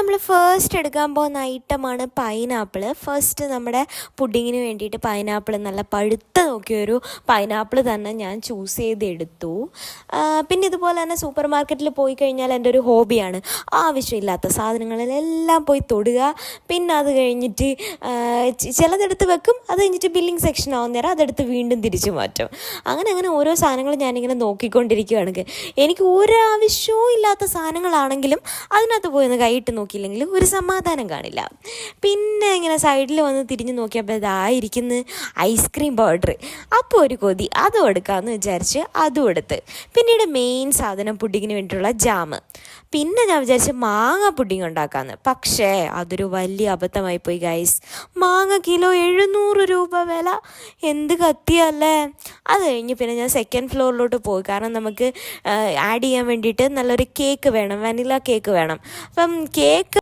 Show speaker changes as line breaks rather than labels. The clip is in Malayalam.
നമ്മൾ ഫസ്റ്റ് എടുക്കാൻ പോകുന്ന ഐറ്റമാണ് പൈനാപ്പിൾ. ഫസ്റ്റ് നമ്മുടെ പുഡിങ്ങിന് വേണ്ടിയിട്ട് പൈനാപ്പിൾ നല്ല പഴുത്ത നോക്കിയൊരു പൈനാപ്പിൾ തന്നെ ഞാൻ ചൂസ് ചെയ്തെടുത്തു. പിന്നെ ഇതുപോലെ തന്നെ സൂപ്പർ മാർക്കറ്റിൽ പോയി കഴിഞ്ഞാൽ എൻ്റെ ഒരു ഹോബിയാണ് ആവശ്യമില്ലാത്ത സാധനങ്ങളിലെല്ലാം പോയി തൊടുക. പിന്നെ അത് കഴിഞ്ഞിട്ട് ചിലതെടുത്ത് വെക്കും, അത് കഴിഞ്ഞിട്ട് ബില്ലിംഗ് സെക്ഷൻ ആവുന്ന നേരം അതെടുത്ത് വീണ്ടും തിരിച്ചു മാറ്റും. അങ്ങനെ ഓരോ സാധനങ്ങൾ ഞാനിങ്ങനെ നോക്കിക്കൊണ്ടിരിക്കുകയാണ്. എനിക്ക് ഒരാവശ്യവും ഇല്ലാത്ത സാധനങ്ങളാണെങ്കിലും അതിനകത്ത് പോയി ഒന്ന് കൈയിട്ട് നോക്കിയില്ലെങ്കിൽ ഒരു സമാധാനം കാണില്ല. പിന്നെ ഇങ്ങനെ സൈഡിൽ വന്ന് തിരിഞ്ഞ് നോക്കിയപ്പോൾ ഇതായിരിക്കുന്നു ഐസ്ക്രീം പൗഡർ. അപ്പോൾ ഒരു കൊതി അതും എടുക്കാമെന്ന് വിചാരിച്ച് അതും എടുത്ത്. പിന്നീട് മെയിൻ സാധനം പുഡിങ്ങിന് വേണ്ടിയിട്ടുള്ള ജാം. പിന്നെ ഞാൻ വിചാരിച്ച് മാങ്ങ പുഡിങ് ഉണ്ടാക്കാമെന്ന്. പക്ഷേ അതൊരു വലിയ അബദ്ധമായി പോയി ഗൈസ്. മാങ്ങ കിലോ 700 രൂപ വില. എന്ത് കത്തിയല്ലേ. അത് കഴിഞ്ഞ് പിന്നെ ഞാൻ സെക്കൻഡ് ഫ്ലോറിലോട്ട് പോയി. കാരണം നമുക്ക് ആഡ് ചെയ്യാൻ വേണ്ടിയിട്ട് നല്ലൊരു കേക്ക് വേണം, വനില കേക്ക് വേണം. അപ്പം കേക്ക്